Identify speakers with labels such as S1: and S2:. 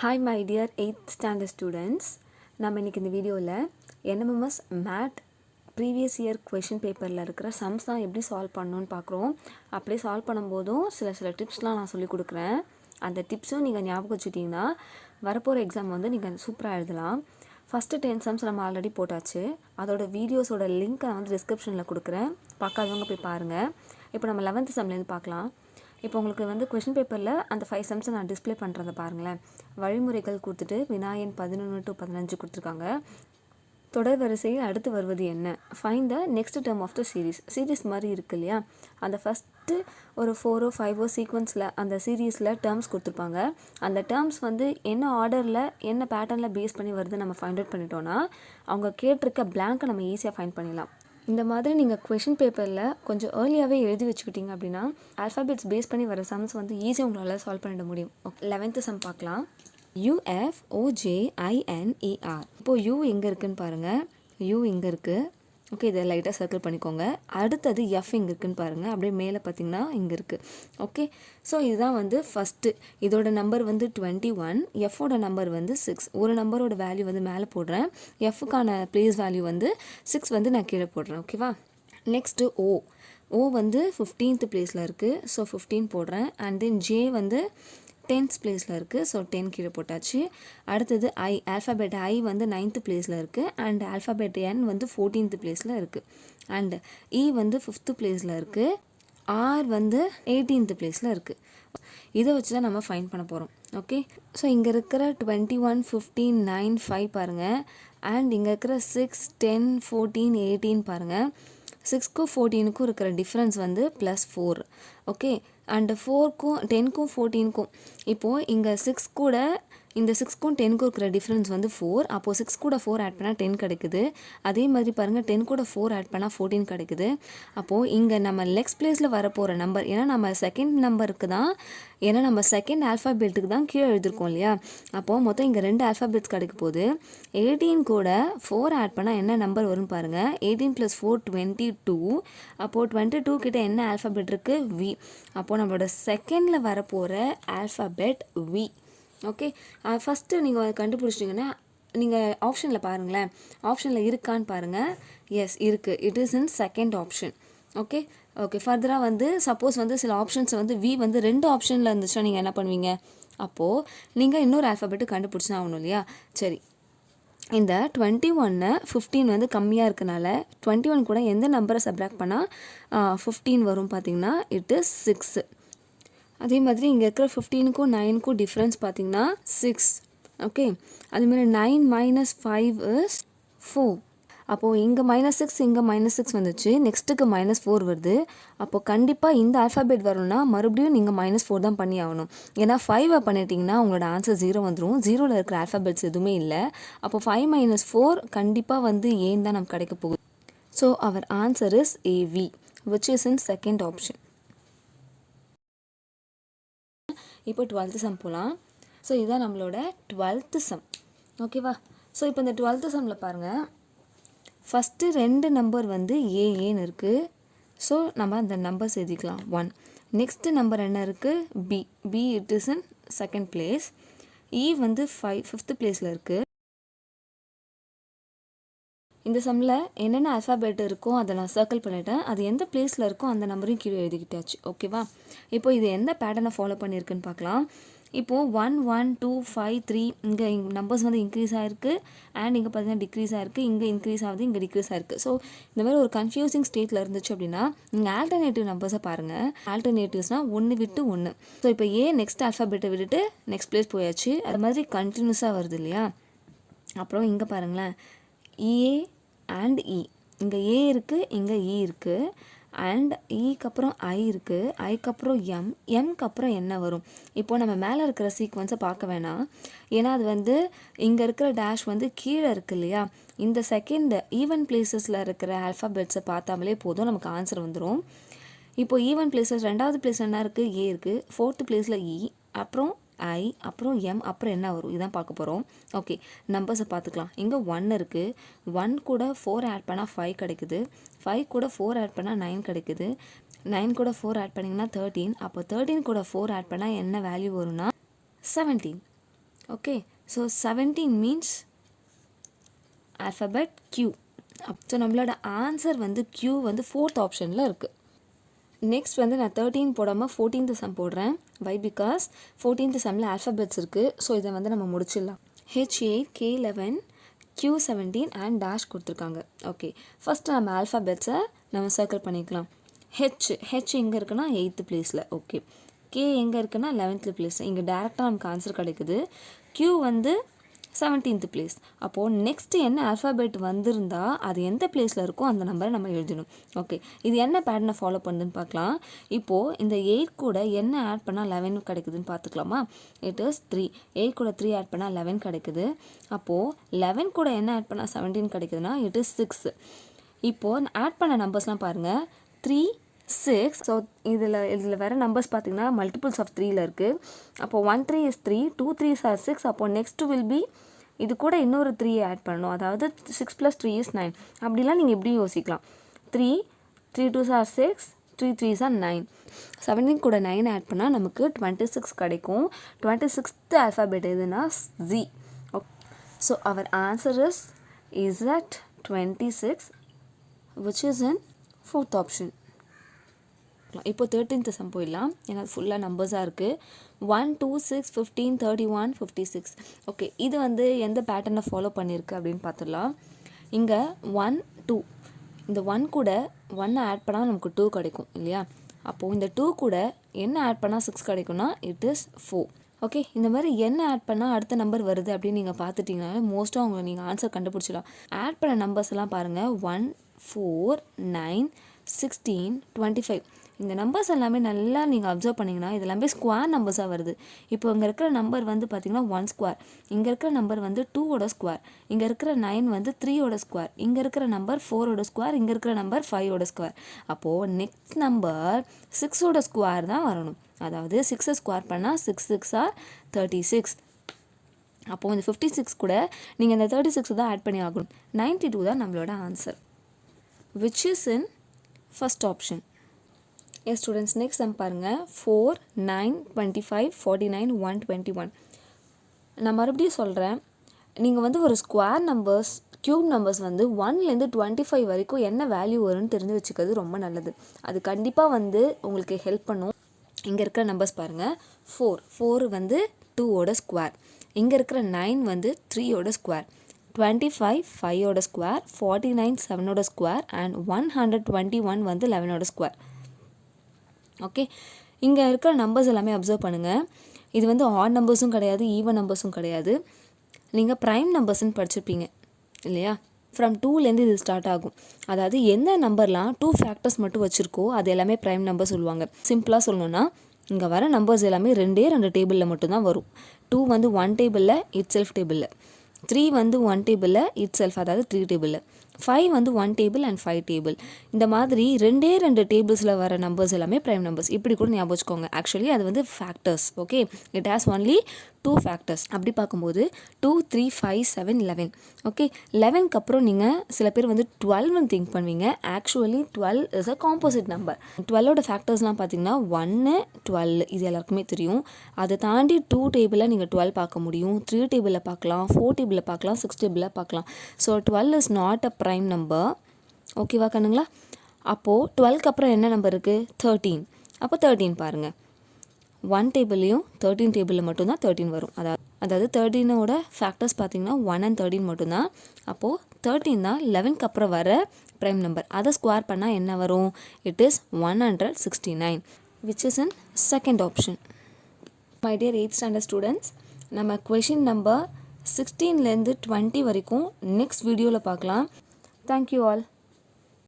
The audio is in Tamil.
S1: Hi my dear 8th standard students. நம்ம இன்னைக்கு இந்த வீடியோவில் NMMS MAT previous year question பேப்பரில் இருக்கிற சம்ஸ் தான் எப்படி சால்வ் பண்ணணும்னு பார்க்குறோம். அப்படியே சால்வ் பண்ணும்போதும் சில டிப்ஸ்லாம் நான் சொல்லிக் கொடுக்குறேன். அந்த டிப்ஸும் நீங்கள் ஞாபகம் வச்சுட்டிங்கன்னா வரப்போகிற எக்ஸாம் வந்து நீங்கள் சூப்பராக எழுதலாம். ஃபஸ்ட்டு 10 சம்ஸ் நம்ம ஆல்ரெடி போட்டாச்சு. அதோட வீடியோஸோட லிங்க் நான் வந்து டிஸ்கிரிப்ஷனில் கொடுக்குறேன். பார்க்காதவங்க போய் பாருங்கள். இப்போ நம்ம 11th சம்லேருந்து பார்க்கலாம். இப்போ உங்களுக்கு வந்து கொஷின் பேப்பரில் அந்த 5 சம்ஸை நான் டிஸ்பிளே பண்ணுறதை பாருங்களேன். வழிமுறைகள் கொடுத்துட்டு வினாயன் 11 to 15 கொடுத்துருக்காங்க. தொடர் வரிசையில் அடுத்து வருவது என்ன? Find the next term of the series மாதிரி இருக்கு இல்லையா? அந்த ஃபஸ்ட்டு ஒரு 4 or 5 சீக்வன்ஸில் அந்த சீரீஸில் டேர்ம்ஸ் கொடுத்துருப்பாங்க. அந்த டேர்ம்ஸ் வந்து என்ன ஆர்டரில் என்ன பேட்டர்னில் பேஸ் பண்ணி வருது நம்ம ஃபைண்ட் அவுட் பண்ணிட்டோன்னா அவங்க கேட்டிருக்க பிளாங்கை நம்ம ஈஸியாக ஃபைண்ட் பண்ணிடலாம். இந்த மாதிரி நீங்கள் கொஷின் பேப்பரில் கொஞ்சம் ஏர்லியாகவே எழுதி வச்சுக்கிட்டீங்க அப்படின்னா ஆல்ஃபாபெட்ஸ் பேஸ் பண்ணி வர சம்ஸ் வந்து ஈஸியாக உங்களால் சால்வ் பண்ணிட முடியும். 11th சம் பார்க்கலாம். UFOJINER. இப்போது U எங்கே இருக்குதுன்னு பாருங்கள். U இங்கே இருக்குது. ஓகே, இதை லைட்டாக சர்க்கிள் பண்ணிக்கோங்க. அடுத்தது F எங்கே இருக்குதுன்னு பாருங்கள். அப்படியே மேலே பார்த்தீங்கன்னா இங்கே இருக்குது. ஓகே, ஸோ இதுதான் வந்து ஃபஸ்ட்டு. இதோட நம்பர் வந்து 21, எஃபோட நம்பர் வந்து 6. ஒரு நம்பரோட வேல்யூ வந்து மேலே போடுறேன், எஃப்க்கான ப்ளேஸ் வேல்யூ வந்து 6 வந்து நான் கீழே போடுறேன். ஓகேவா? நெக்ஸ்ட்டு O வந்து 15th பிளேஸில் இருக்குது. ஸோ 15 போடுறேன். அண்ட் தென் J வந்து 10th பிளேஸில் இருக்குது. ஸோ 10 கீழே போட்டாச்சு. அடுத்தது ஆல்ஃபாபெட் I வந்து 9th பிளேஸில் இருக்குது. அண்ட் ஆல்ஃபாபெட் N வந்து 14th பிளேஸில் இருக்குது. அண்ட் E வந்து 5th பிளேஸில் இருக்குது. R வந்து 18th பிளேஸில் இருக்குது. இதை வச்சு தான் நம்ம ஃபைண்ட் பண்ண போகிறோம். ஓகே, ஸோ இங்கே இருக்கிற 21, 15, 9, 5 பாருங்கள். அண்ட் இங்கே இருக்கிற 6, 10, 14, 18 பாருங்கள். 6க்கும் 14க்கும் இருக்கிற டிஃப்ரென்ஸ் வந்து +4. ஓகே, அண்டு 4க்கும் 10க்கும் 14க்கும் இப்போது இங்கே 6 கூட இந்த 6க்கும் 10க்கும் இருக்கிற டிஃப்ரென்ஸ் வந்து 4. அப்போது 6 கூட 4 ஆட் பண்ணால் 10 கிடைக்குது. அதே மாதிரி பாருங்கள், 10 கூட 4 ஆட் பண்ணால் 14 கிடைக்குது. அப்போது இங்கே நம்ம நெக்ஸ்ட் பிளேஸில் வரப்போகிற நம்பர், ஏன்னா நம்ம செகண்ட் நம்பருக்கு தான், ஏன்னா நம்ம செகண்ட் ஆல்ஃபாபெட்டுக்கு தான் கீழே எழுதிருக்கோம் இல்லையா? அப்போது மொத்தம் இங்கே 2 ஆல்ஃபாபெட்ஸ் கிடைக்க போகுது. 18 கூட 4 ஆட் பண்ணால் என்ன நம்பர் வரும்னு பாருங்கள். 18 + 4 22. அப்போது 22 கிட்ட என்ன ஆல்ஃபாபெட் இருக்குது? V. அப்போது நம்மளோட செகண்டில் வரப்போகிற ஆல்ஃபாபெட் V. ஓகே, ஃபஸ்ட்டு நீங்கள் அதை கண்டுபிடிச்சிட்டிங்கன்னா நீங்கள் ஆப்ஷனில் பாருங்களேன். ஆப்ஷனில் இருக்கான்னு பாருங்கள். எஸ் இருக்குது. It is in second option. Okay, ஃபர்தராக வந்து சப்போஸ் வந்து சில ஆப்ஷன்ஸ் வந்து V வந்து 2 ஆப்ஷனில் இருந்துச்சுன்னா நீங்கள் என்ன பண்ணுவீங்க? அப்போது நீங்கள் இன்னொரு ஆல்ஃபாபெட்டு கண்டுபிடிச்சா ஆகணும் இல்லையா? சரி, இந்த 21 15 வந்து கம்மியாக இருக்கனால 21 கூட எந்த நம்பரை சப்ராக்ட் பண்ணால் 15 வரும் பார்த்தீங்கன்னா இட் இஸ் 6. அதே மாதிரி இங்கே இருக்கிற 15க்கும் 9க்கும் டிஃப்ரென்ஸ் பார்த்தீங்கன்னா 6. ஓகே, அதேமாதிரி 9 - 5 இஸ் 4. அப்போது இங்கே -6 இங்கே -6 வந்துச்சு. நெக்ஸ்ட்டுக்கு -4 வருது. அப்போது கண்டிப்பாக இந்த ஆல்ஃபாபெட் வரணும்னா மறுபடியும் நீங்கள் -4 தான் பண்ணி ஆகணும். ஏன்னா 5 பண்ணிட்டீங்கன்னா உங்களோட ஆன்சர் 0 வந்துடும். 0ல் இருக்கிற ஆல்ஃபாபெட்ஸ் எதுவுமே இல்லை. அப்போ 5 - 4 கண்டிப்பாக வந்து ஏன் தான் நமக்கு கிடைக்க போகுது. So our answer is AV, which is in second option. இப்போ 12th சம் போகலாம். ஸோ இதுதான் நம்மளோட 12th சம். ஓகேவா? ஸோ இப்போ இந்த 12th சம்மில் பாருங்கள், ஃபஸ்ட்டு 2 நம்பர் வந்து ஏன்னு இருக்குது. ஸோ நம்ம அந்த நம்பர்ஸ் எழுதிக்கலாம். 1. நெக்ஸ்ட்டு நம்பர் என்ன இருக்குது? B it is in second place. E வந்து 5th பிளேஸில் இருக்குது. இந்த சம்மில் என்னென்ன ஆல்ஃபாபெட் இருக்கோ அதை நான் சர்க்கிள் பண்ணிட்டேன். அது எந்த பிளேஸில் இருக்கோ அந்த நம்பரையும் கீழே எழுதிக்கிட்டாச்சு. ஓகேவா? இப்போ இது எந்த பேட்டர்னை ஃபாலோ பண்ணியிருக்குன்னு பார்க்கலாம். இப்போது 1, 1, 2, 5, 3 இங்கே நம்பர்ஸ் வந்து இன்க்ரீஸ் ஆகிருக்கு. அண்ட் இங்கே பார்த்தீங்கன்னா டிக்ரீஸ் ஆகிருக்கு. இங்கே இன்க்ரீஸ் ஆகுது, இங்கே டிக்ரீஸ் ஆகிருக்கு. ஸோ இந்த மாதிரி ஒரு கன்ஃபியூசிங் ஸ்டேட்டில் இருந்துச்சு அப்படின்னா நீங்கள் ஆல்டர்னேட்டிவ் நம்பர்ஸை பாருங்கள். ஆல்டர்னேட்டிவ்ஸ்னால் 1 விட்டு 1. ஸோ இப்போ நெக்ஸ்ட் ஆல்ஃபாபெட்டை விட்டுட்டு நெக்ஸ்ட் பிளேஸ் போயாச்சு. அது மாதிரி கண்டினியூஸாக வருது இல்லையா? அப்புறம் இங்கே பாருங்களேன், A அண்ட் E. இங்கே A இருக்குது, இங்கே E இருக்குது. அண்ட் ஈக்கு அப்புறம் I இருக்குது, ஐக்கு அப்புறம் எம்க்கு அப்புறம் என்ன வரும்? இப்போது நம்ம மேலே இருக்கிற சீக்வன்ஸை பார்க்க வேணாம். ஏன்னா அது வந்து இங்கே இருக்கிற டேஷ் வந்து கீழே இருக்குது இல்லையா? இந்த செகண்ட் ஈவன் பிளேசஸில் இருக்கிற ஆல்ஃபாபெட்ஸை பார்த்தாமலே போதும், நமக்கு ஆன்சர் வந்துடும். இப்போது ஈவன் பிளேசஸ் 2வது பிளேஸில் என்ன இருக்குது? A இருக்குது. 4th பிளேஸில் E, அப்புறம் I, அப்புறம் M, அப்புறம் என்ன வரும்? இதான் பார்க்க போகிறோம். ஓகே, நம்பர்ஸை பார்த்துக்கலாம். இங்கே 1 இருக்குது. 1 கூட 4 ஆட் பண்ணால் 5 கிடைக்குது. 5 கூட 4 ஆட் பண்ணால் 9 கிடைக்குது. 9 கூட 4 ஆட் பண்ணிங்கன்னா 13. அப்போ 13 கூட 4 ஆட் பண்ணால் என்ன வேல்யூ வரும்னா 17. Okay, so 17 means alphabet Q. So நம்மளோட ஆன்சர் வந்து Q வந்து 4th ஆப்ஷனில் இருக்குது. நெக்ஸ்ட் வந்து நான் 13 போடாமல் 14th சம் போடுறேன். வை பிகாஸ் 14th சம்மில் ஆல்ஃபபெட்ஸ் இருக்குது. ஸோ இதை வந்து நம்ம முடிச்சிடலாம். H8, K11, Q17 and dash கொடுத்துருக்காங்க. ஓகே, ஃபஸ்ட்டு நம்ம ஆல்ஃபபெட்ஸை நம்ம சர்க்கிள் பண்ணிக்கலாம். ஹெச் எங்கே இருக்குன்னா 8th பிளேஸில். ஓகே, கே எங்கே இருக்குன்னா 11th பிளேஸில். இங்கே டேரெக்டாக நமக்கு ஆன்சர் கிடைக்குது. Q வந்து 17th பிளேஸ். அப்போது நெக்ஸ்ட்டு என்ன ஆல்ஃபாபெட் வந்திருந்தால் அது எந்த பிளேஸில் இருக்கோ அந்த நம்பரை நம்ம எழுதணும். ஓகே, இது என்ன பேட்டர்னை ஃபாலோ பண்ணுதுன்னு பார்க்கலாம். இப்போது இந்த 8 கூட என்ன ஆட் பண்ணால் 11 கிடைக்குதுன்னு பார்த்துக்கலாமா? It is 3. 8 கூட 3 ஆட் பண்ணால் 11 கிடைக்குது. அப்போது 11 கூட என்ன ஆட் பண்ணால் 17 கிடைக்குதுன்னா இட் இஸ் 6. இப்போது ஆட் பண்ண நம்பர்ஸ்லாம் பாருங்கள். 3, 6. ஸோ இதில் வேறு நம்பர்ஸ் பார்த்தீங்கன்னா மல்டிபிள்ஸ் ஆஃப் 3ல் இருக்குது. அப்போது 1 3 is 3, 2 3s are 6. அப்போது நெக்ஸ்ட்டு வில் பி இது கூட இன்னொரு 3 ஆட் பண்ணணும். அதாவது 6 + 3 is 9. அப்படிலாம் நீங்கள் எப்படியும் யோசிக்கலாம். 3 2s are 6, 3 3s are 9. 17 கூட 9 ஆட் பண்ணால் நமக்கு 26 கிடைக்கும். 26th ஆல்ஃபாபெட் எதுனா Z. So our answer is at 26, which is in 4th option. இப்போ 13th சம் போயிடலாம். ஏன்னா ஃபுல்லாக நம்பர்ஸாக இருக்குது. 1 2 6 15 31 56. ஓகே, இது வந்து எந்த பேட்டர்னை ஃபாலோ பண்ணியிருக்கு அப்படின்னு பார்த்துடலாம். இங்கே 1 2, இந்த 1 கூட 1 ஆட் பண்ணால் நமக்கு 2 கிடைக்கும் இல்லையா? அப்போது இந்த 2 கூட என்ன ஆட் பண்ணால் 6 கிடைக்கும்னா இட் இஸ் 4. ஓகே, இந்த மாதிரி என்ன ஆட் பண்ணால் அடுத்த நம்பர் வருது அப்படின்னு நீங்கள் பார்த்துட்டிங்கனால மோஸ்ட்டாக உங்களை நீங்கள் ஆன்சர் கண்டுபிடிச்சிடலாம். ஆட் பண்ண நம்பர்ஸ் எல்லாம் பாருங்கள். 1 4 9 16 25. இந்த நம்பர்ஸ் எல்லாமே நல்லா நீங்கள் அப்சர்வ் பண்ணிங்கன்னா இது எல்லாமே ஸ்கொயர் நம்பர்ஸாக வருது. இப்போ இங்கே இருக்கிற நம்பர் வந்து பார்த்திங்கன்னா 1 ஸ்கொயர், இங்கே இருக்கிற நம்பர் வந்து 2ஓட ஸ்கொயர், இங்கே இருக்கிற 9 வந்து 3ஓட ஸ்கொயர், இங்கே இருக்கிற நம்பர் 4ஓட ஸ்கொயர், இங்கே இருக்கிற நம்பர் 5ஓட ஸ்கொயர். அப்போது நெக்ஸ்ட் நம்பர் 6ஓட ஸ்கொயர் தான் வரணும். அதாவது 6 ஸ்கொயர் பண்ணால் 6 6 are 36. அப்போது இந்த 56 கூட நீங்கள் இந்த 36 தான் ஆட் பண்ணி ஆகணும். 92 தான் நம்மளோட answer, which is in first option. Yes students, next sum பாருங்கள். 4 9 25 49 121. நான் மறுபடியும் சொல்கிறேன், நீங்கள் வந்து ஒரு ஸ்கொயர் நம்பர்ஸ் க்யூப் நம்பர்ஸ் வந்து 1லேருந்து 25 வரைக்கும் என்ன வேல்யூ வரும்னு தெரிஞ்சு வச்சுக்கிறது ரொம்ப நல்லது. அது கண்டிப்பாக வந்து உங்களுக்கு ஹெல்ப் பண்ணும். இங்கே இருக்கிற நம்பர்ஸ் பாருங்கள். 4 வந்து 2ஓட ஸ்கொயர், இங்கே இருக்கிற 9 வந்து 3ஓட ஸ்கொயர், 25 5ஓட ஸ்கொயர், 49 7ஓட ஸ்கொயர் அண்ட் 121 வந்து 11ஓட ஸ்கொயர். ஓகே, இங்கே இருக்கிற நம்பர்ஸ் எல்லாமே அப்சர்வ் பண்ணுங்கள். இது வந்து ஆட் நம்பர்ஸும் கிடையாது, ஈவன் நம்பர்ஸும் கிடையாது. நீங்கள் ப்ரைம் நம்பர்ஸ்ன்னு படிச்சிருப்பீங்க இல்லையா? ஃப்ரம் 2லேருந்து இது ஸ்டார்ட் ஆகும். அதாவது எந்த நம்பர்லாம் 2 ஃபேக்டர்ஸ் மட்டும் வச்சுருக்கோ அது எல்லாமே ப்ரைம் நம்பர் சொல்லுவாங்க. சிம்பிளாக சொல்லணுன்னா இங்கே வர நம்பர்ஸ் எல்லாமே 2 டேபிளில் மட்டும்தான் வரும். 2 வந்து 1 டேபிளில் இட் செல்ஃப் டேபிளில், 3 வந்து 1 டேபிளில் இட் செல்ஃப் அதாவது 3 டேபிளில், 5 வந்து 1 டேபிள் அண்ட் 5 டேபிள். இந்த மாதிரி 2 டேபிள்ஸில் வர நம்பர்ஸ் எல்லாமே ப்ரைம் நம்பர்ஸ். இப்படி கூட ஞாபகம் வச்சுக்கோங்க. ஆக்சுவலி அது வந்து factors. Okay, it has only 2 factors. அப்படி பார்க்கும்போது 2 3 5 7 11. ஓகே, 11க்கு அப்புறம் நீங்கள் சில பேர் வந்து 12ன்னு திங்க் பண்ணுவீங்க. Actually 12 is a composite number. 12ஓட ஃபேக்டர்ஸ்லாம் பார்த்தீங்கன்னா 1 12 இது எல்லாருக்குமே தெரியும். அதை தாண்டி 2 டேபிளில் நீங்கள் 12 பார்க்க முடியும், 3 டேபிளில் பார்க்கலாம், 4 டேபிளில் பார்க்கலாம், 6 டேபிளில் பார்க்கலாம். So 12 is not a prime number. ஓகேவா கண்ணுங்களா? அப்போது 12க்கு அப்புறம் என்ன நம்பர் இருக்குது? 13. அப்போ 13 பாருங்கள். 1 டேபிள்லையும் 13 டேபிளில் மட்டும்தான் 13 வரும். அதாவது 13ஓட ஃபேக்டர்ஸ் பார்த்தீங்கன்னா 1 and 13 மட்டும்தான். அப்போது 13 தான் 11க்கு அப்புறம் வர ப்ரைம் நம்பர். அதை ஸ்கொயர் பண்ணால் என்ன வரும்? It is 169, which is in second option. My dear 8th standard students, நம்ம கொஷின் நம்பர் 16லேருந்து 20 வரைக்கும் நெக்ஸ்ட் வீடியோவில் பார்க்கலாம். Thank you all.